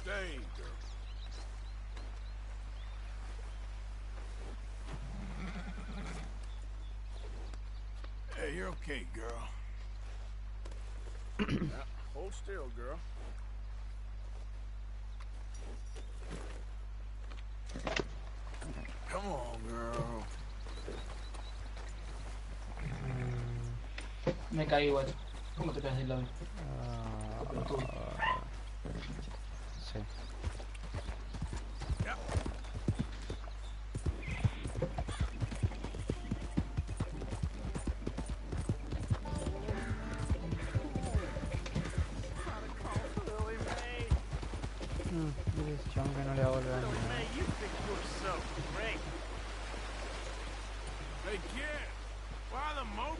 Stay, girl. Hey, you're okay, girl. Now, hold still, girl. Come on, girl. Me caí igual. ¿Cómo te caes del lobby? Sí. Ese chabón que no le va a volver a nada. Hey, kid. Why the moat?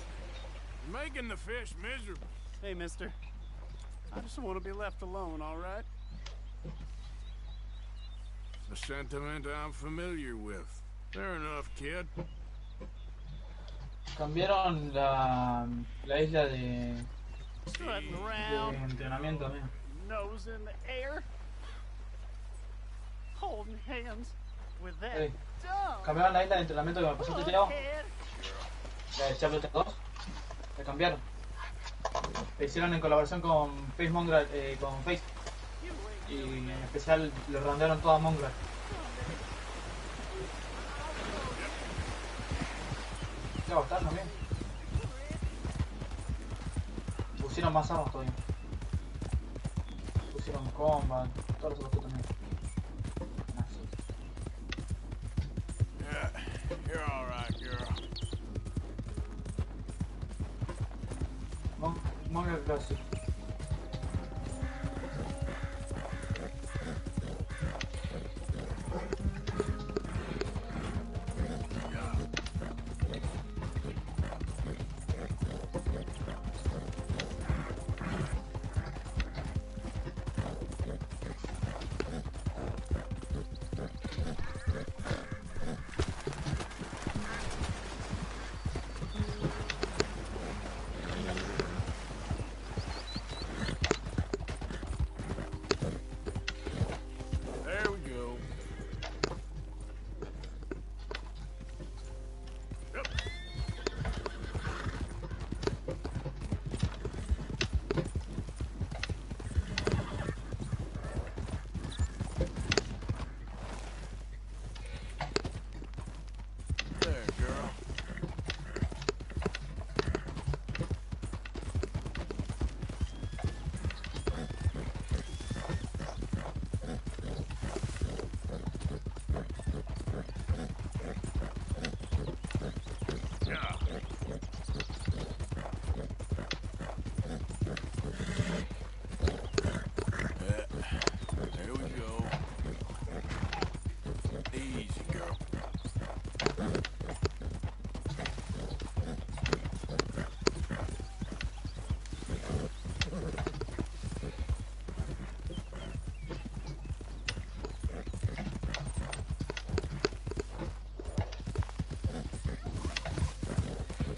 You're making the fish miserable. Hey, mister. I just want to be left alone, all right? It's a sentiment I'm familiar with. Fair enough, kid. Cambiaron la isla de Strutting around, entrenamiento, mira. nose in the air, holding hands with that Hey. dumb Cambiaron la isla de entrenamiento que me pasaste, Tiago. head. La de Chapter 2. La cambiaron. La hicieron en colaboración con Face Mongrel, con Face. Y en especial lo rondearon todo a Mongrel. Tiago, ¿estás también? Pusieron más armas todavía. Pusieron combat, todos los otros también. Yeah, you're all right, girl. Mongrel Classic. There we go. Yep. There, girl. Yeah. There we go. Easy, girl.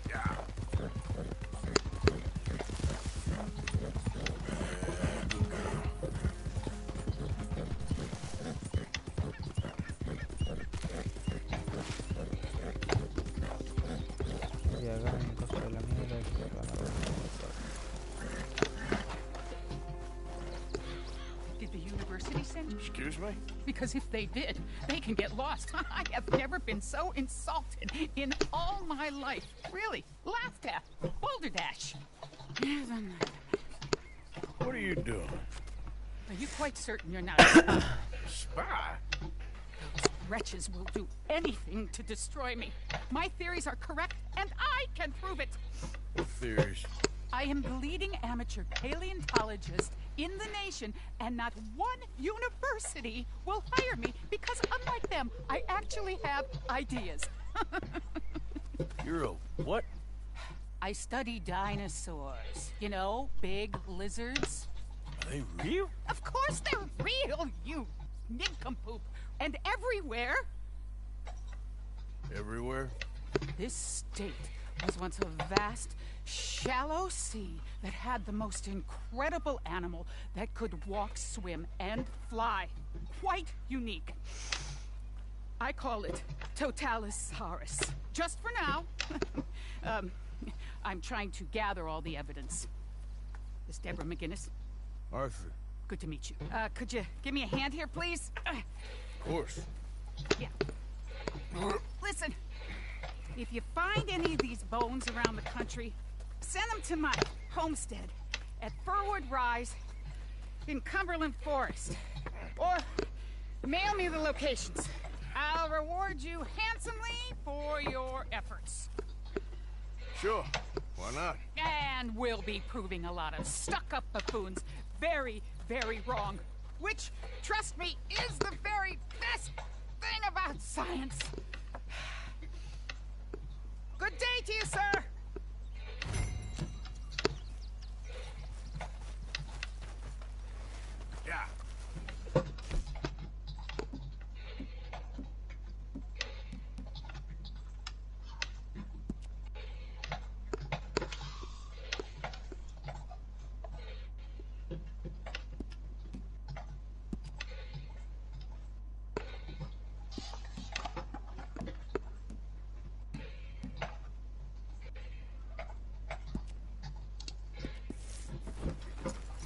Yeah. Good girl. Y agarran el coso de la mierda y se van a ver. Did the university send you? Excuse me? Because if they did, they can get lost. I have never been so insulted in all my life. Really, laughed at. Boulder Dash. What are you doing? Are you quite certain you're not a spy? Spy? Those wretches will do anything to destroy me. My theories are correct, and I can prove it. What theories? I am the leading amateur paleontologist in the nation, and not one university will hire me because, unlike them, I actually have ideas. You're a what? I study dinosaurs. You know, big lizards. Are they real? Of course they're real, you nincompoop. And everywhere, Everywhere? this state was once a vast, shallow sea that had the most incredible animal that could walk, swim, and fly. Quite unique. I call it Totalisaurus. Just for now. I'm trying to gather all the evidence. This is Deborah McGinnis. Arthur. Good to meet you. Could you give me a hand here, please? Of course. Yeah. Listen, if you find any of these bones around the country, send them to my homestead at Furwood Rise in Cumberland Forest. Or mail me the locations. I'll reward you handsomely for your efforts. Sure. Why not? And we'll be proving a lot of stuck-up buffoons very, very wrong. Which, trust me, is the very best thing about science. Good day to you, sir! Yeah.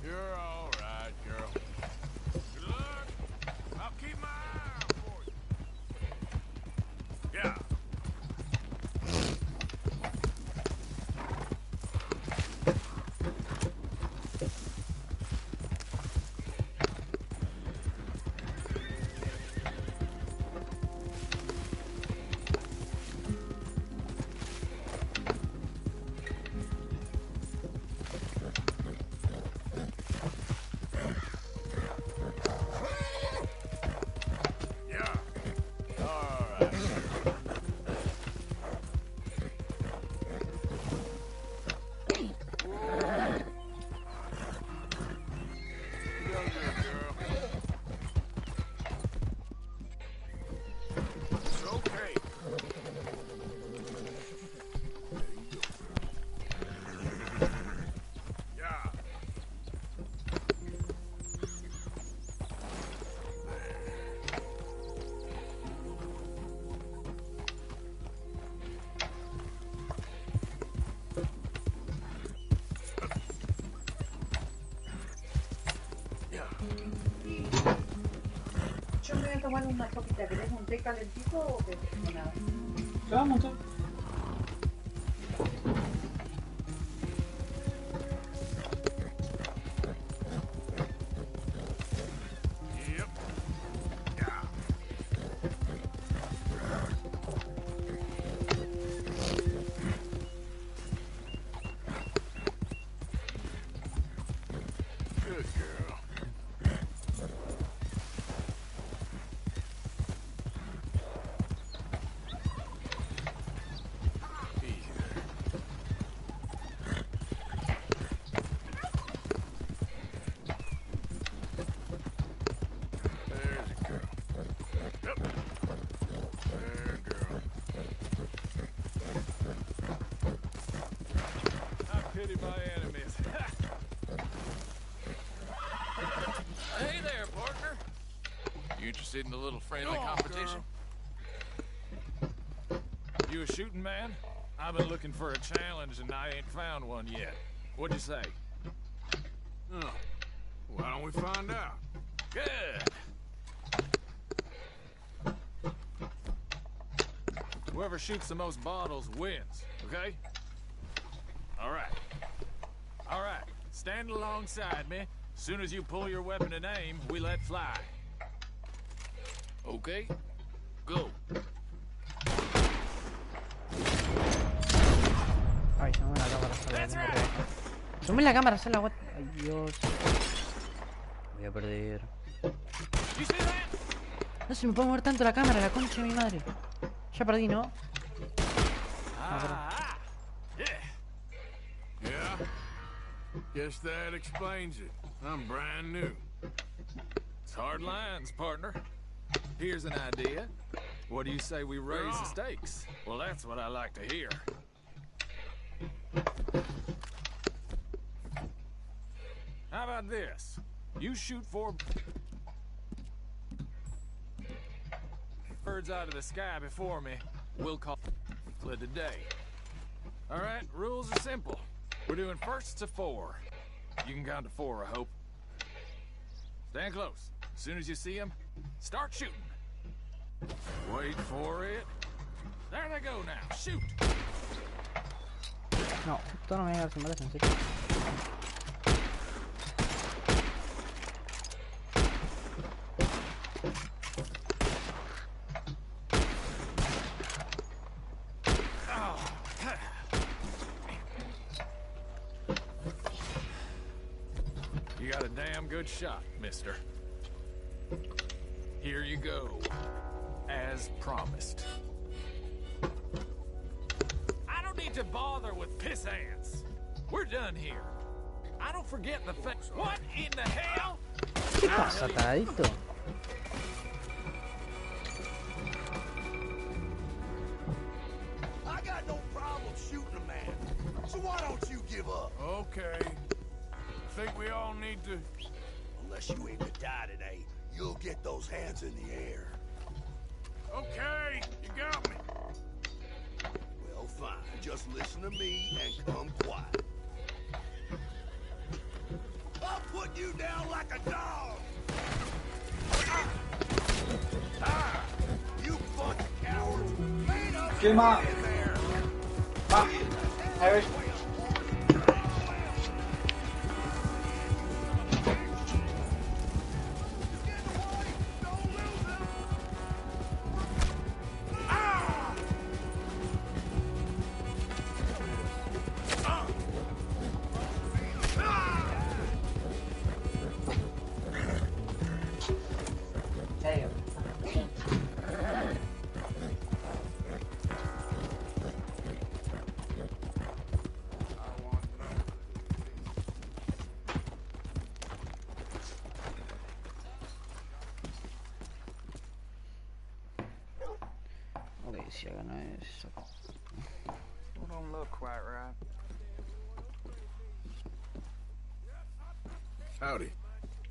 You're all right, girl. Good luck. I'll keep my eye out for you. Yeah. Yeah. All right. Younger girl. It's okay. Yeah. Yo me voy a tomar una copita. ¿Querés un té calentito o qué? O nada. ¿Qué vamos, che? Yep. Yeah. Good girl. Easy there. There's a girl. Yep. There, girl. I pity my enemies. Hey there, partner. You interested in a little friendly competition? You a shooting man? I've been looking for a challenge and I ain't found one yet. What'd you say? Oh, why don't we find out? Good. Whoever shoots the most bottles wins, okay? All right. All right. stand alongside me. Soon as you pull your weapon and aim, we let fly. Okay? Go. Ay, sumame la cámara sola, tengo trabajo. Sumame la cámara sola, what? Ay, Dios. Voy a perder. You see that? No se me puede mover tanto la cámara, la concha de mi madre. Ya perdí, ¿no? Ah, yeah. Yeah? Guess that explains it. I'm brand new. It's hard lines, partner. Here's an idea. What do you say we raise the stakes? Well, that's what I like to hear. How about this? You shoot 4 birds out of the sky before me. We'll call it a day. All right, rules are simple. We're doing firsts to 4. You can count to 4, I hope. Stand close. As soon as you see them, start shooting. Wait for it. There they go now. Shoot. No, justo no me voy a dar sin balas, en serio. You got a damn good shot, mister. Here you go. As promised. I don't need to bother with piss ants. We're done here. I don't forget the fact. What in the hell? ¿Qué pasa, taradito? I got no problem shooting a man, so why don't you give up? Okay. Think we all need to... Unless you aim to die today, you'll get those hands in the air. Okay, you got me. Well, fine. Just listen to me and come quiet. I'll put you down like a dog! You bunch of cowards! Made up Quema. in there! Va. A ver. Damn. Ok, si hagan eso. Don't look quite right. Howdy.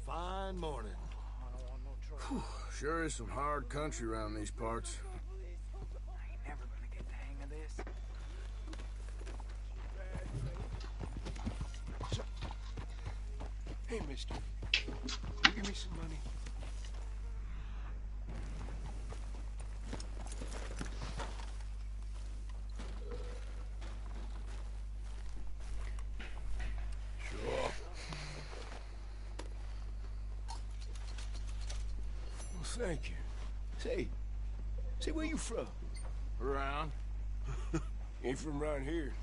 Fine morning. Sure is some hard country around these parts. I ain't never gonna get the hang of this. Hey, mister. You give me some money. Sure. Well, thank you. Say, where you from? Around. Ain't from around here.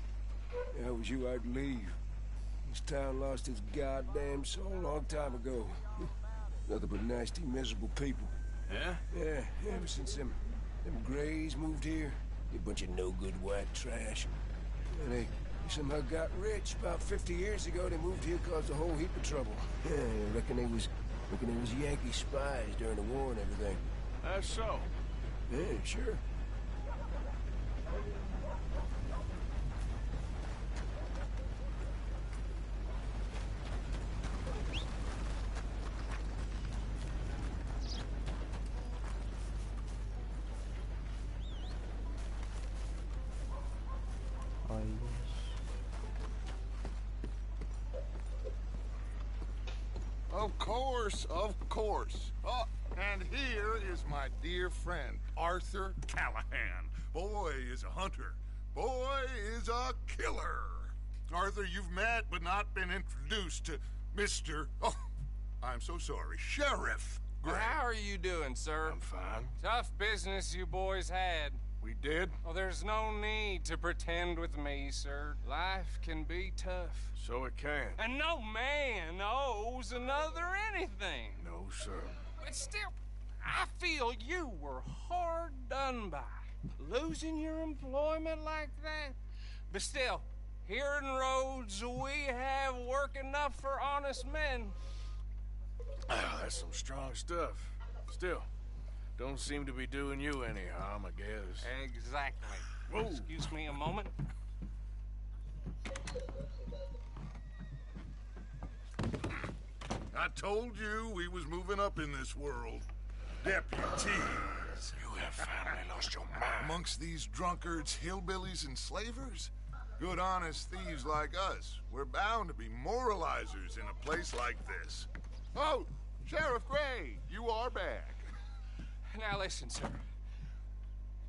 If I was you, I'd leave. This town lost its goddamn soul a long time ago. Nothing but nasty, miserable people. Yeah? Yeah, ever since them Greys moved here, they a bunch of no-good white trash. And they somehow got rich. About 50 years ago, they moved here, caused a whole heap of trouble. Yeah, I reckon they was Yankee spies during the war and everything. That's so. Yeah, sure. Ay, Of course. Oh, and here is my dear friend, Arthur Callahan. Boy is a hunter. Boy is a killer. Arthur, you've met but not been introduced to Mr. Oh, I'm so sorry, Sheriff Gray. How are you doing, sir? I'm fine. Tough business you boys had. We did? Oh, there's no need to pretend with me, sir. Life can be tough. So it can. And no man owes another anything. No, sir. But still, I feel you were hard done by. Losing your employment like that. But still, here in Rhodes, we have work enough for honest men. Ah, that's some strong stuff. Still, don't seem to be doing you any harm, I guess. Exactly. Whoa. Excuse me a moment. I told you we was moving up in this world. Deputies. You have finally lost your mind. Amongst these drunkards, hillbillies, and slavers? Good honest thieves like us. We're bound to be moralizers in a place like this. Oh, Sheriff Gray, you are back. Now listen, sir.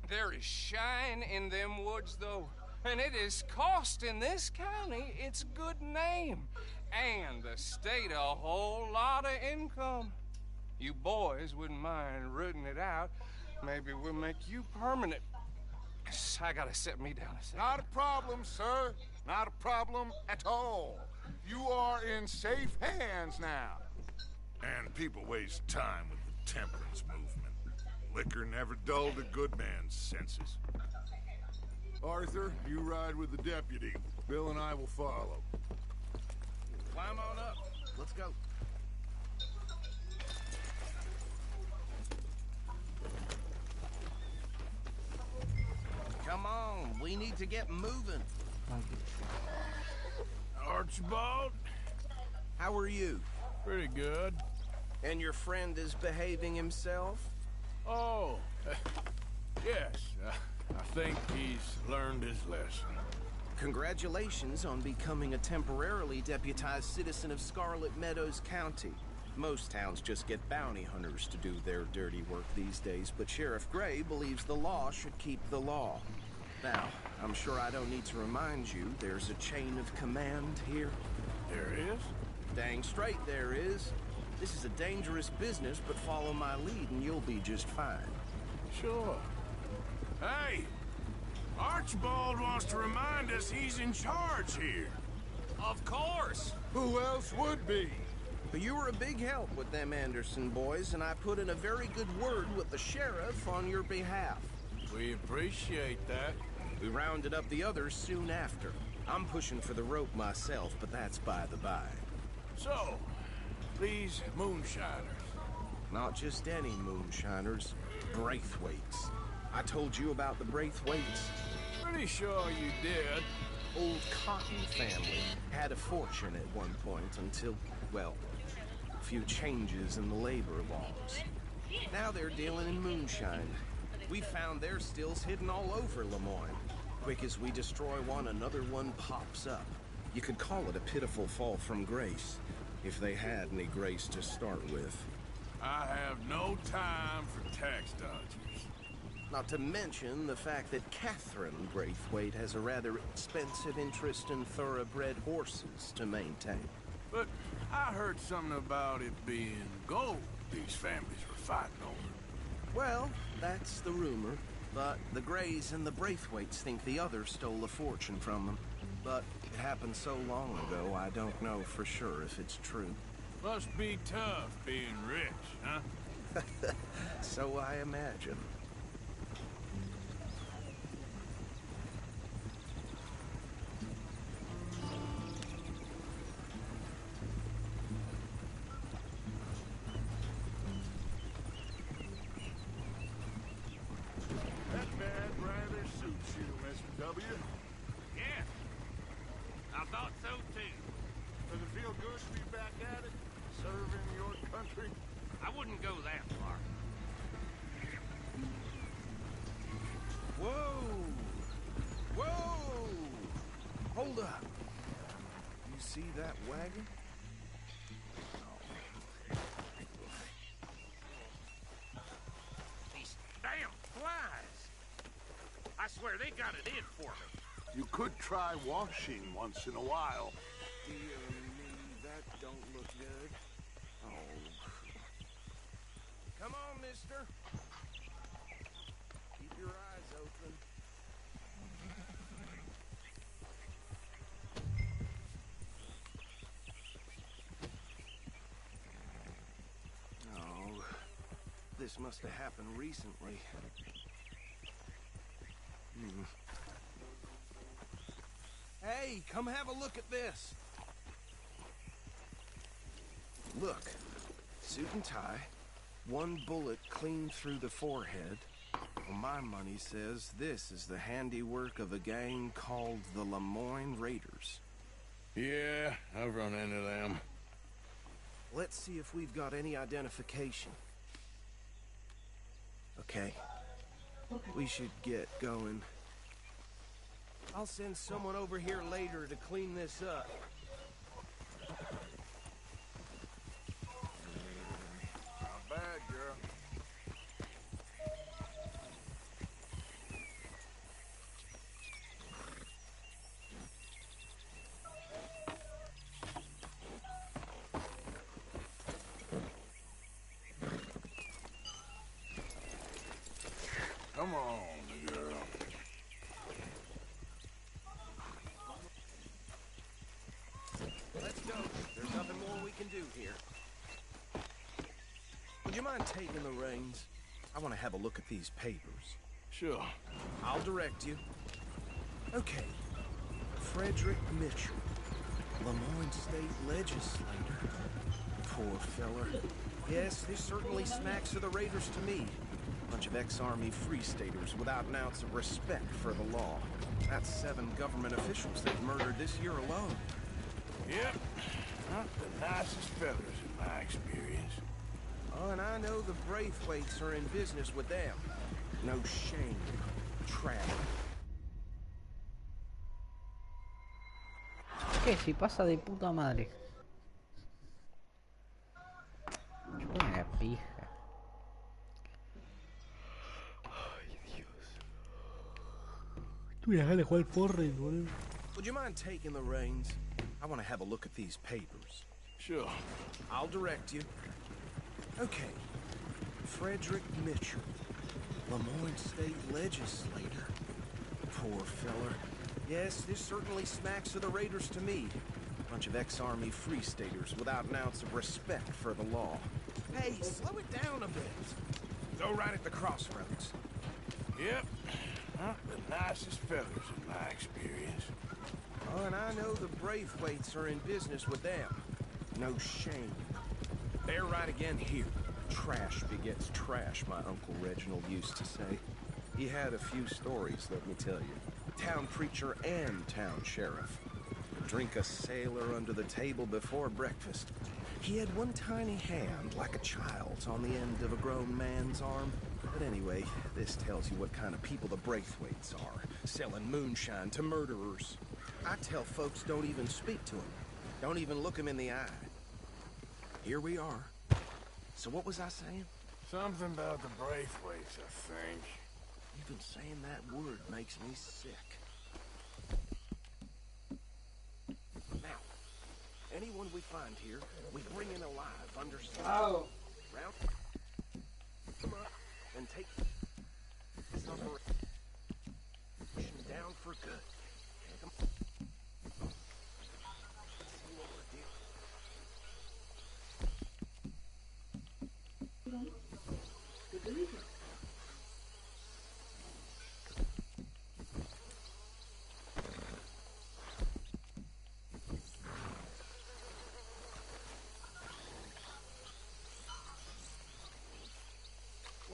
There is shine in them woods, though. And it is costing this county its good name. And the state a whole lot of income. You boys wouldn't mind rooting it out. Maybe we'll make you permanent. I gotta set me down a second. Not a problem, sir. Not a problem at all. You are in safe hands now. And people waste time with the temperance movement. Liquor never dulled a good man's senses. Arthur, you ride with the deputy. Bill and I will follow. Climb on up. Let's go. Come on, we need to get moving. Archibald? How are you? Pretty good. And your friend is behaving himself? Oh, yes. I think he's learned his lesson. Congratulations on becoming a temporarily deputized citizen of Scarlet Meadows County. Most towns just get bounty hunters to do their dirty work these days, but Sheriff Gray believes the law should keep the law. Now, I'm sure I don't need to remind you, there's a chain of command here. There is? Dang straight there is. This is a dangerous business, but follow my lead and you'll be just fine. Sure. Hey! Archibald wants to remind us he's in charge here. Of course. Who else would be? But you were a big help with them Anderson boys, and I put in a very good word with the sheriff on your behalf. We appreciate that. We rounded up the others soon after. I'm pushing for the rope myself, but that's by the by. So, these moonshiners. Not just any moonshiners, Braithwaites. I told you about the Braithwaites. Pretty sure you did. Old Cotton family had a fortune at one point until, well, a few changes in the labor laws. Now they're dealing in moonshine. We found their stills hidden all over Lemoyne. Quick as we destroy one, another one pops up. You could call it a pitiful fall from grace, if they had any grace to start with. I have no time for tax dodgers. Not to mention the fact that Catherine Braithwaite has a rather expensive interest in thoroughbred horses to maintain. But I heard something about it being gold these families were fighting over. Well, that's the rumor. But the Grays and the Braithwaites think the others stole a fortune from them. But it happened so long ago, I don't know for sure if it's true. Must be tough being rich, huh? So I imagine. That bad rather suits you, Mr. W. Yeah, I thought so too. Does it feel good to be back at it? Serving your country? I wouldn't go that far. Whoa! Whoa! Hold up. You see that wagon? These damn flies! I swear they got it in for me. You could try washing once in a while. Dear me, that don't look good. Oh. Come on, mister. Keep your eyes open. Oh, this must have happened recently. Hey, come have a look at this. Look, suit and tie, one bullet clean through the forehead. Well, my money says this is the handiwork of a gang called the Lemoyne Raiders. Yeah, I've run into them. Let's see if we've got any identification. Okay, we should get going. I'll send someone over here later to clean this up. Not bad, girl. Come on, girl. Let's go. There's nothing more we can do here. Would you mind taking the reins? I want to have a look at these papers. Sure. I'll direct you. Okay. Frederick Mitchell, Lemoyne State Legislator. Poor feller. Yes, this certainly smacks of the Raiders to me. Bunch of ex-Army Free Staters without an ounce of respect for the law. That's 7 government officials they've murdered this year alone. Yep. Not the nicest fellas in my experience. Oh, and I know the Braithwaites are in business with them. No shame. Trap. ¿Qué? Si pasa de puta madre. Chúpame la pija. Ay, Dios. Tuve las ganas de jugar al Fortnite, boludo. Would you mind taking the reins? I want to have a look at these papers. Sure. I'll direct you. Okay. Frederick Mitchell, Lemoyne State Legislator. Poor feller. Yes, this certainly smacks of the Raiders to me. Bunch of ex-Army Free Staters without an ounce of respect for the law. Hey, slow it down a bit. Go right at the crossroads. Yep. Not the nicest fellas in my experience. Oh, and I know the Braithwaites are in business with them. No shame. They're right again here. Trash begets trash, my Uncle Reginald used to say. He had a few stories, let me tell you. Town preacher and town sheriff. Drink a sailor under the table before breakfast. He had one tiny hand, like a child's, on the end of a grown man's arm. But anyway, this tells you what kind of people the Braithwaites are. Selling moonshine to murderers. I tell folks don't even speak to them. Don't even look them in the eye. Here we are. So what was I saying? Something about the Braithwaites, I think. Even saying that word makes me sick. Now, anyone we find here, we bring in alive, understand? Oh. Round them up and take this operation down for good. Take them. See what we're dealing.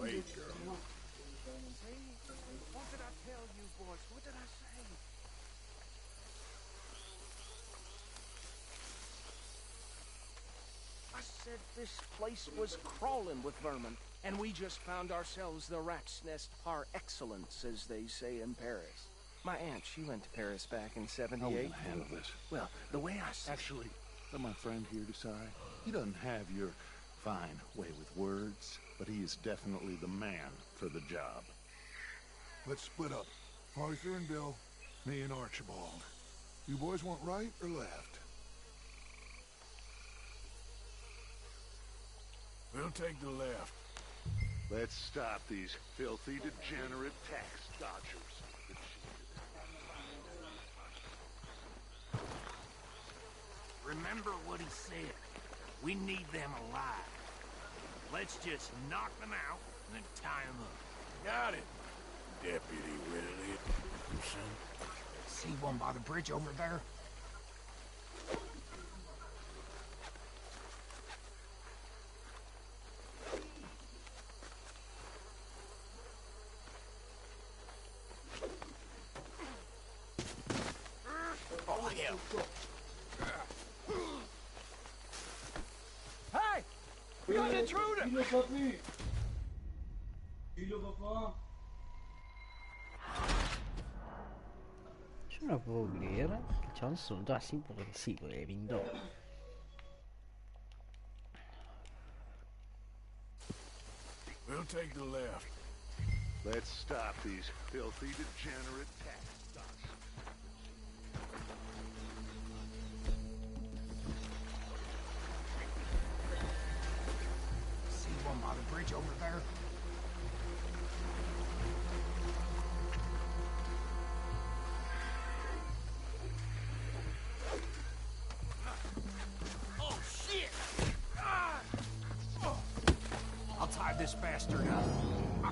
Wait, girl. What did I tell you, boys? What did I say? I said this place was crawling with vermin, and we just found ourselves the rat's nest par excellence, as they say in Paris. My aunt, she went to Paris back in How we '78. gonna handle this? Well, the way I see Actually, let my friend here decide. He doesn't have your fine way with words, but he is definitely the man for the job. Let's split up. Arthur and Bill, Me and Archibald. You boys want right or left? We'll take the left. Let's stop these filthy, degenerate tax dodgers. Remember what he said. We need them alive. Let's just knock them out and then tie them up. Got it, Deputy Williamson. See one by the bridge over there? Oh, hell. Hey! We got an intruder! Il l'a pas vu. Il le voit pas. Yo no puedo creer que el chabón se soltó así porque sí, porque pintó. We'll take the left. Let's stop these filthy, degenerate tax dodgers. See one by the bridge over there? Oh, shit! I'll tie this bastard up.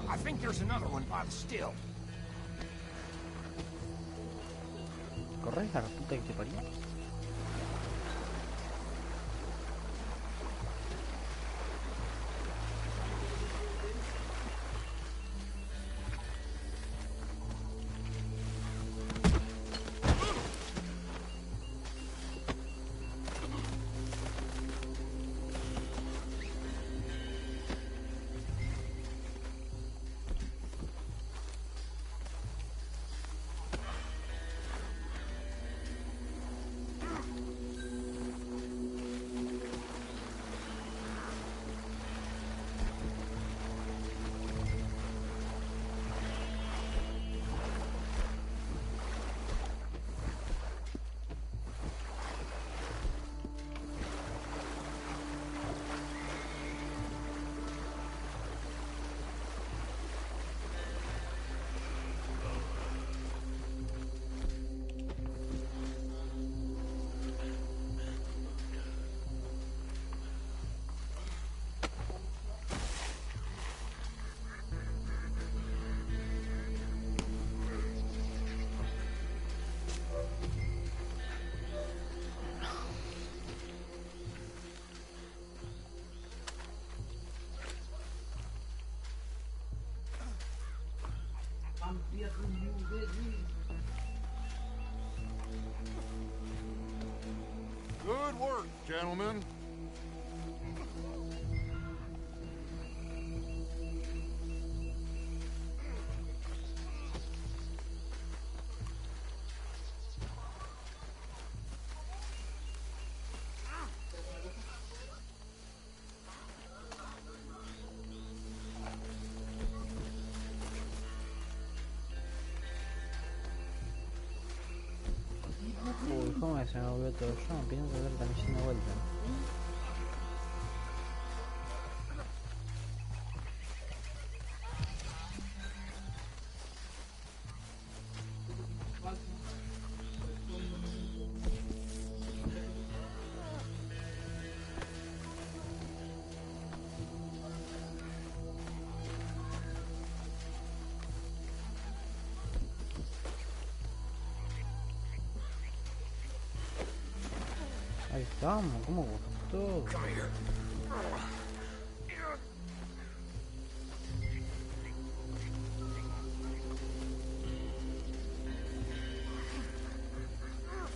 I think there's another one by the still. Corre, la puta que te parió. Good work, gentlemen. Uy, ¿cómo se me volvió todo? Yo no pienso hacer la misión de vuelta. Ahí estamos, ¿cómo costó?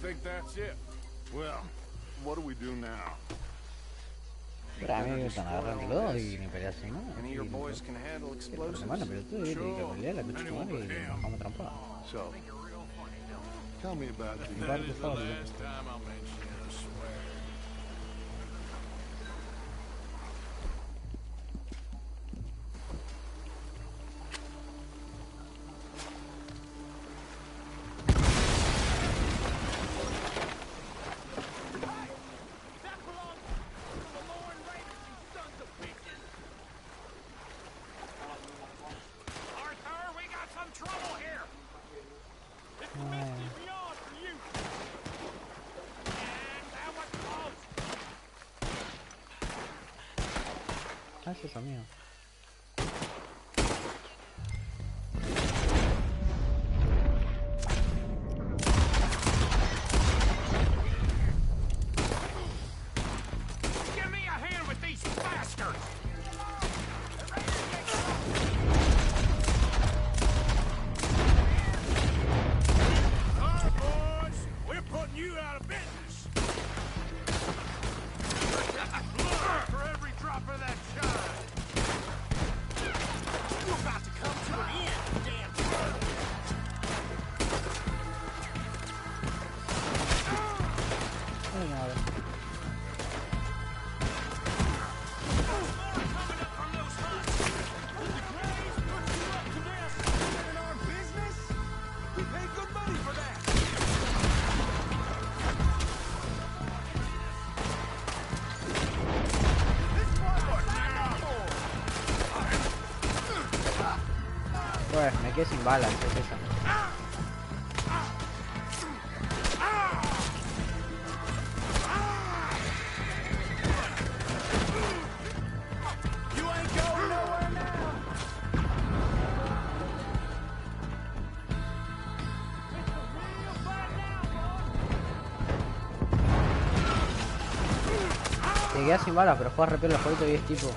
Think that's it. Well, what do we do now? Pero a mí me están agarrándolo y ni peleas así, ¿no? Any of your boys can handle explosives? Hermano, pero tú debes que pelear la coche tu madre y nos vamos trampada. So, tell me about Mi the... parte favorita. Last time I'll mention it, I swear. Gracias, amigo. Give me a hand with these bastards! Alright, boys, we're putting you out of business. Blood for every drop of that shine. You're about to come to an end, damn fool. Bueno, me quedé sin balas, es esa. Te quedas sin balas, pero juegas repelo el jueguito y es tipo.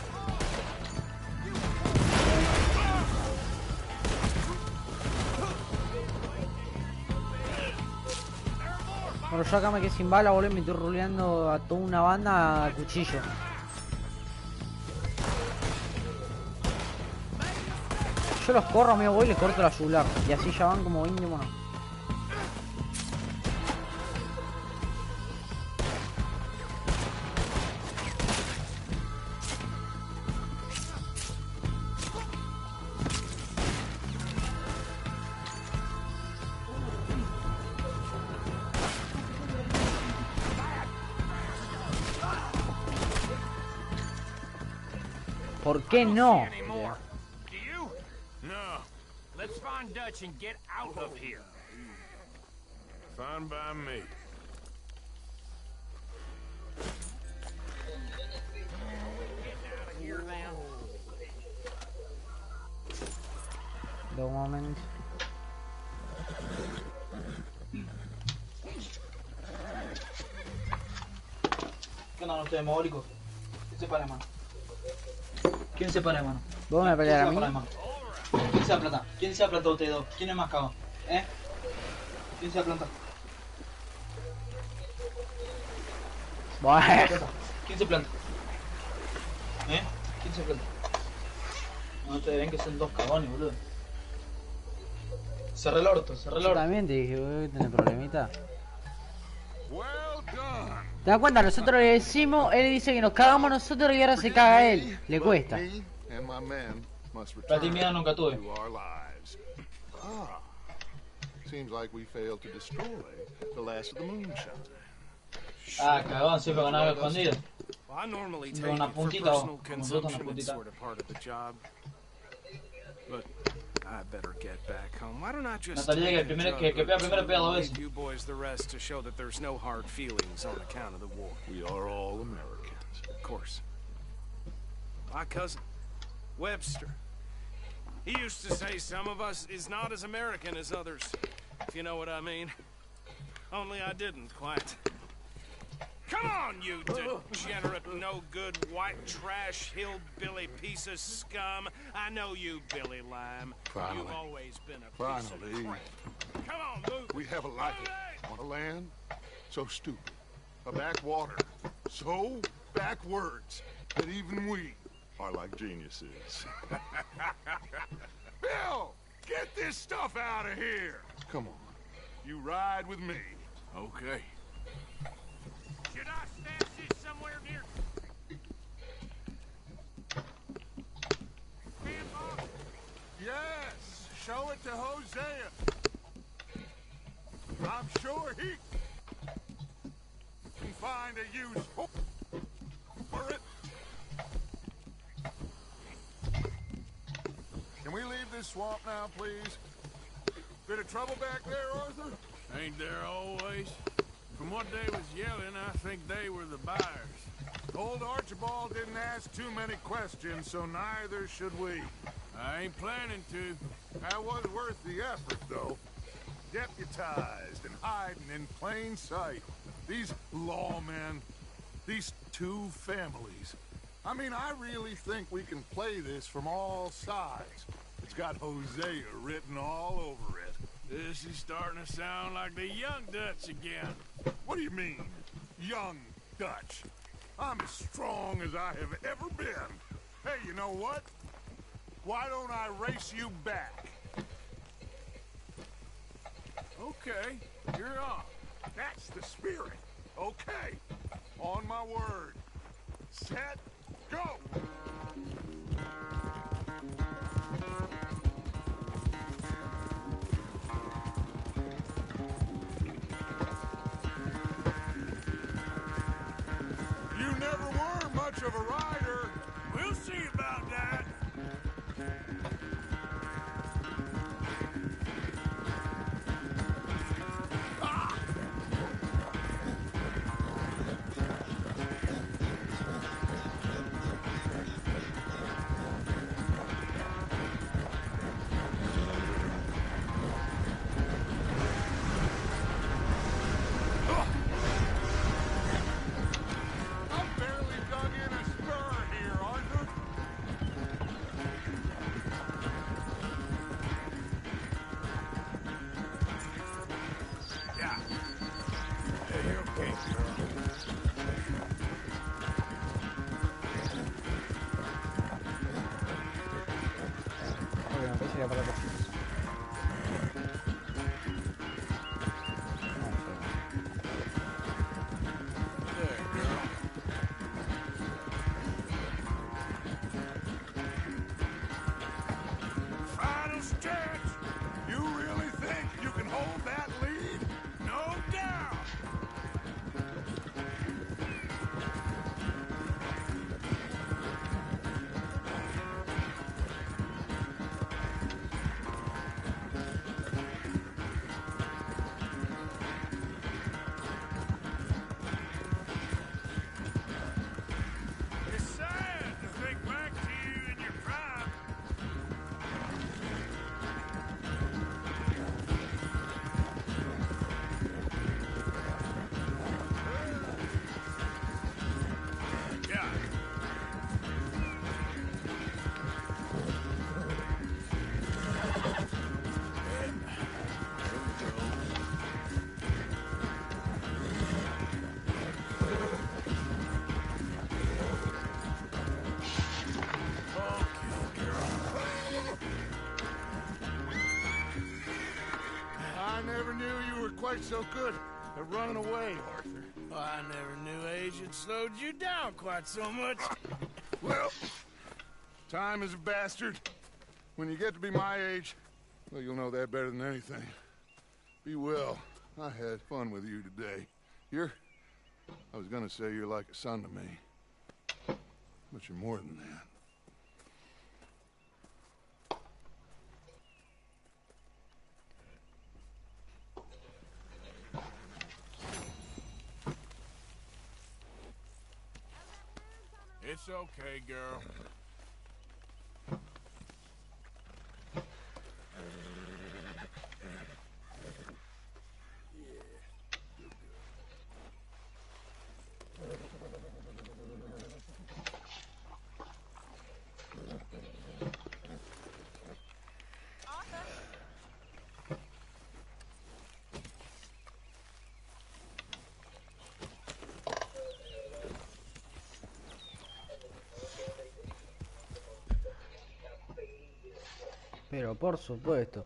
Bueno, yo acá me quedé sin bala, boludo, y me estoy ruleando a toda una banda a cuchillo. Yo los corro, amigo, voy y les corto la yugular. Y así ya van como 20 monos. ¿Por qué no? Do you? No. Let's find Dutch and get out of here. Fine by me. The moment. ¿Qué onda, ustedes mogólicos? ¿Quién se para, mano? ¿Quién se para, mano? ¿Vos me pelear a mí? ¿Quién se ha plantado? ¿Quién se ha plantado ustedes dos? ¿Quién es más cagón? ¿Eh? ¿Quién se ha plantado? Bueno. ¿Quién se planta? ¿Eh? ¿Quién se planta? No, ustedes ven que son dos cagones, boludo. Cerré el orto, cerré el Yo orto. también te dije, voy a tener problemita. Well done. ¿Te das cuenta? Nosotros le decimos, él dice que nos cagamos nosotros y ahora se caga él. Le cuesta. And my men must La timidez nunca tuve. to our lives. Ah. Seems like we failed to destroy the last of the moonshine. Ah, cagón, siempre con algo escondido. Well, I normally Con take una it for puntita o personal como tú, una consumption. It's puntita. sort of part of the job. But I better get back home. Why don't I just Natalia, que el take a primero jug que or pega primero two pega dos and veces. leave you boys the rest to show that there's no hard feelings on account of the war. We are all Americans. Of course. My cousin, Webster. He used to say some of us is not as American as others, if you know what I mean. Only I didn't quite. Come on, you degenerate, no-good, white trash, hillbilly piece of scum. I know you, Billy Lime. Finally. You've always been a piece of Finally. crap. Come on, move. We have a life on a land so stupid, a backwater so backwards that even we are like geniuses. Bill, get this stuff out of here. Come on, you ride with me. Okay. Should I stash this somewhere near? Yes, show it to Hosea. I'm sure he can find a use for it. Can we leave this swamp now, please? Bit of trouble back there, Arthur? Ain't there always? From what they was yelling, I think they were the buyers. Old Archibald didn't ask too many questions, so neither should we. I ain't planning to. That was worth the effort, though. Deputized and hiding in plain sight. These lawmen, these two families. I mean, I really think we can play this from all sides. It's got Hosea written all over it. This is starting to sound like the Young Dutch again. What do you mean, Young Dutch? I'm as strong as I have ever been. Hey, you know what? Why don't I race you back? Okay, you're on. That's the spirit. Okay. On my word. Set, go! You never were much of a rider. We'll see about that. I've barely dug in a spur here, Arthur. Yeah. Yeah, you're okay, girl. Obviamente sería para los chicos. There, girl. Final stretch. You really think you can hold that lead? No doubt. It's sad to think back to you in your prime. Yeah. I never knew you were quite so good at running away, Arthur. Well, I never knew age had slowed you down quite so much. Well, time is a bastard. When you get to be my age, well, you'll know that better than anything. Be well. I had fun with you today. I was gonna say you're like a son to me. But you're more than that. It's okay, girl. Pero por supuesto.